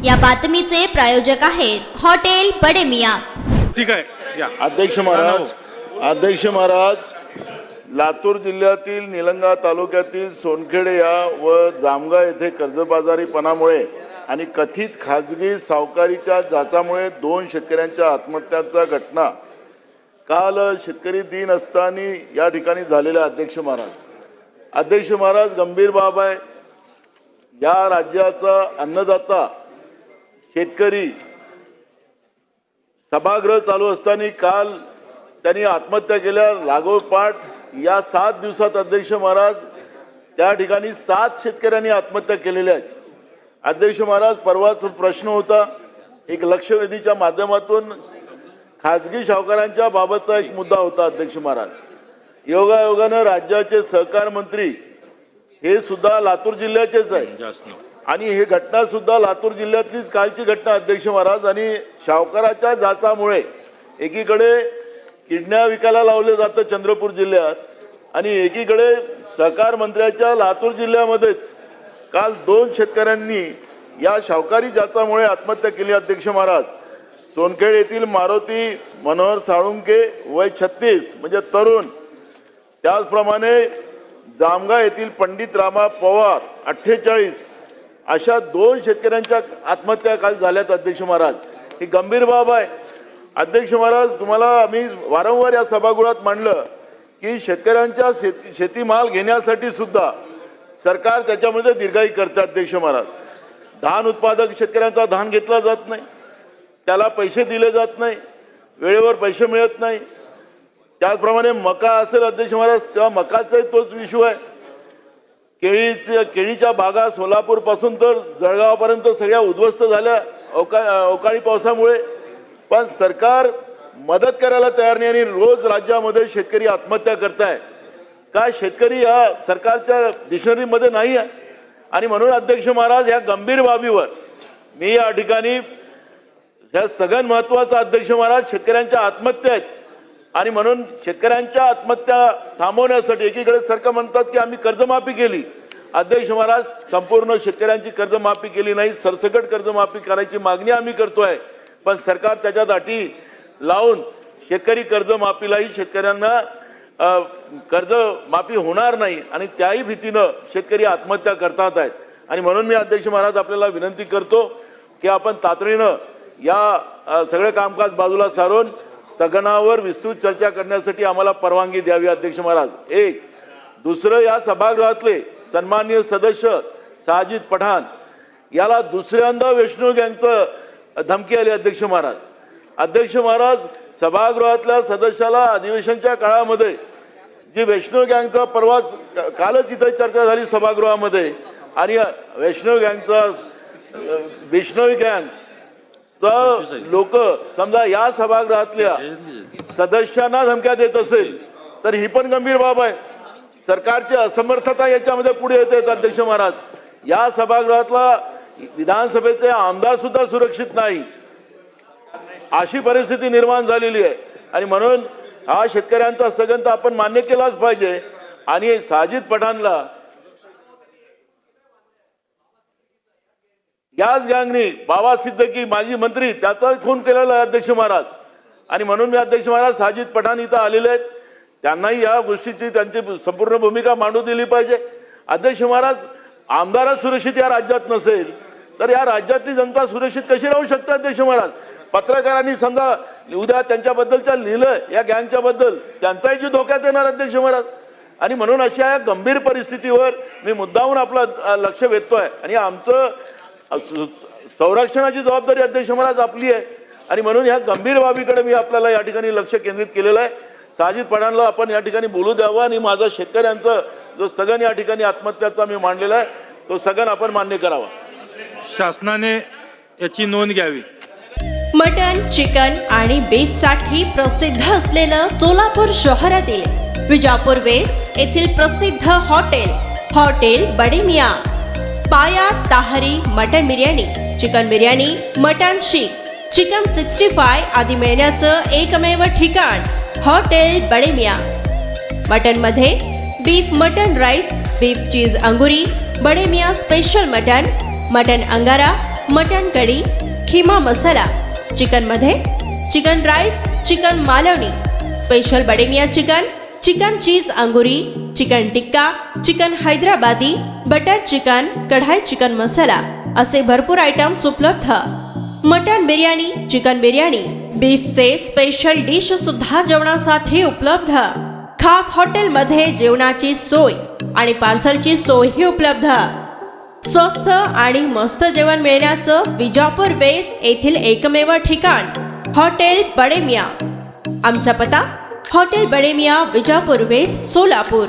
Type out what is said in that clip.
या बातमीचे प्रायोजक आहेत हॉटेल बडे मियां। ठीक आहे या अध्यक्ष महाराज, लातूर जिल्ह्यातील निलंगा तालुक्यातील सोनखेडे या व जामगा येथे कर्जबाजारीपणामुळे आणि कथित खाजगी सावकारीच्या जाचामुळे 2 शेतकऱ्यांच्या आत्महत्यांचा घटना काल शेतकरी दिन असताना या ठिकाणी झालेल्या अध्यक्ष महाराज गंभीर बाब आहे। या राज्याचा अन्नदाता शेतकरी सभागृह चालू असताना काल त्यांनी आत्महत्या केल्या। लागोपाठ या 7 दिवसात अध्यक्ष महाराज त्या ठिकाणी 7 शेतकऱ्यांनी आत्महत्या केलेल्या आहेत। अध्यक्ष महाराज, परवाच प्रश्न होता एक लक्षवेधीच्या माध्यमातून खाजगी सावकारांच्या बाबतचा एक मुद्दा होता। अध्यक्ष महाराज, योगायोगानं राज्याचे सहकार मंत्री हे सुद्धा लातूर जिल्ह्याचेच आहेत आणि ही घटना सुद्धा लातूर जिल्ह्यातलीच कालची घटना अध्यक्ष महाराज। आणि सावकाराच्या जाचामुळे एकीकडे किडण्या विकायला लावले जातं चंद्रपूर जिल्ह्यात आणि एकीकडे सहकार मंत्र्याच्या लातूर जिल्ह्यामध्येच काल 2 शेतकऱ्यांनी या सावकारी जाचामुळे आत्महत्या केली। अध्यक्ष महाराज, सोनखेड येथील मारुती मनोहर साळुंके वय 36 म्हणजे तरुण, त्याचप्रमाणे जामगा येथील पंडित रामा पवार 48 अशा 2 शेतकऱ्यांच्या आत्महत्या काल झाल्यात। अध्यक्ष महाराज, ही गंभीर बाब आहे। अध्यक्ष महाराज, तुम्हाला आम्ही वारंवार या सभागृहात मांडलं की शेतकऱ्यांच्या शेतीमाल घेण्यासाठी सुद्धा सरकार त्याच्यामध्ये दिरगाई करते। अध्यक्ष महाराज, धान उत्पादक शेतकऱ्यांचा धान घेतला जात नाही, त्याला पैसे दिले जात नाही, वेळेवर पैसे मिळत नाही। त्याचप्रमाणे मका असेल अध्यक्ष महाराज, तेव्हा मकाचाही तोच विषय आहे। केळीच्या बागा सोलापूर पासून तर जळगावपर्यंत सगळ्या उद्ध्वस्त झाल्या अवकाळी पावसामुळे, पण सरकार मदत करायला तयार नाही आणि रोज राज्यामध्ये शेतकरी आत्महत्या करताय। काय शेतकरी या सरकारच्या डिक्शनरीमध्ये नाही आहे? आणि म्हणून अध्यक्ष महाराज, या गंभीर बाबीवर मी या ठिकाणी ह्या सगळ्यात महत्त्वाचा अध्यक्ष महाराज शेतकऱ्यांच्या आत्महत्या आहेत आणि म्हणून शेतकऱ्यांच्या आत्महत्या थांबवण्यासाठी एकीकडे सरकार म्हणतात की आम्ही कर्जमाफी केली। अध्यक्ष महाराज, संपूर्ण शेतकऱ्यांची कर्जमाफी केली नाही, सरसकट कर्जमाफी करायची मागणी आम्ही करतोय, पण सरकार त्याच्यात अटी लावून शेतकरी कर्जमाफीलाही शेतकऱ्यांना कर्जमाफी होणार नाही आणि त्याही भीतीनं शेतकरी आत्महत्या करतात आहेत। आणि म्हणून मी अध्यक्ष महाराज आपल्याला विनंती करतो की आपण तातडीनं या सगळे कामकाज बाजूला सारून स्थगनावर विस्तृत चर्चा करण्यासाठी आम्हाला परवानगी द्यावी। अध्यक्ष महाराज, एक दुसरं, या सभागृहातले सन्माननीय सदस्य साजिद पठाण याला दुसऱ्यांदा वैष्णव गँगचं धमकी आली। अध्यक्ष महाराज, सभागृहातल्या सदस्याला अधिवेशनच्या काळामध्ये जी वैष्णव गँगचा परवाच कालच इथे चर्चा झाली सभागृहामध्ये आणि वैष्णव गँग लोक समजा या सभागृहातल्या सदस्यांना धमक्या देत असेल तर ही पण गंभीर बाब आहे। सरकारची असमर्थता याच्यामध्ये पुढे येते। अध्यक्ष महाराज, या सभागृहातला विधानसभेचे आमदार सुद्धा सुरक्षित नाही अशी परिस्थिती निर्माण झालेली आहे आणि म्हणून हा शेतकऱ्यांचा स्थगन आपण मान्य केलाच पाहिजे। आणि साजिद पठाणला याच गँगनी बाबा सिद्दीकी माजी मंत्री त्याचा खून केलेला आहे। अध्यक्ष महाराज, आणि म्हणून मी अध्यक्ष महाराज साजिद पठाण इथं आलेले आहेत, त्यांनाही या गोष्टीची त्यांची संपूर्ण भूमिका मांडू दिली पाहिजे। अध्यक्ष महाराज, आमदारच सुरक्षित या राज्यात नसेल तर या राज्यातली जनता सुरक्षित कशी राहू शकते? अध्यक्ष महाराज, पत्रकारांनी समजा उद्या त्यांच्याबद्दलच्या लिहिलं या गँगच्या बद्दल, त्यांचाही जीव धोक्यात येणार। अध्यक्ष महाराज, आणि म्हणून अशा या गंभीर परिस्थितीवर मी मुद्दामून आपलं लक्ष वेधतोय आणि आमचं संरक्षणाची जबाबदारी अध्यक्ष महाराज आपली आहे आणि म्हणून ह्या गंभीर बाबीकडे मी आपल्याला या ठिकाणी लक्ष केंद्रित केलेलं आहे। साजिद पठाणला आपण या ठिकाणी बोलू द्यावं आणि माझा शेतकऱ्यांचं जो स्थगन या ठिकाणी आत्महत्याचा मी मांडलेला आहे तो स्थगन आपण मान्य करावा। शासनाने याची नोंद घ्यावी। मटन, चिकन आणि बीफ साठी प्रसिद्ध असलेलं सोलापूर शहरातील विजापूर वेस्ट येथील प्रसिद्ध hotel Bade Miyan, paya tahri mutton biryani, chicken biryani, mutton seekh, chicken 65 आदी मिळण्याचं एकमेव ठिकाण हॉटेल बडे मियां। मटन मध्ये beef mutton rice, beef cheese angoori, Bade Miyan special mutton, mutton angara, mutton kadhi, keema masala, chicken मध्ये chicken rice, chicken Malvani, special Bade Miyan chicken, chicken cheese angoori, chicken tikka, chicken Hyderabadi, butter chicken, kadai chicken masala असे भरपूर आयटम्स उपलब्ध. मटन बिर्याणी, चिकन बिर्याणी, बीफचे स्पेशल डिश सुद्धा जेवणासाठी उपलब्ध. खास हॉटेलमध्ये जेवणाची सोय आणि पार्सलची सोयही उपलब्ध. स्वस्त आणि मस्त जेवण मिळण्याचं विजापूर वेस्ट येथील एकमेव ठिकाण हॉटेल बडे मियाँ. आमचा पत्ता हॉटेल बडे मियाँ, विजापूर वेस्ट, सोलापूर.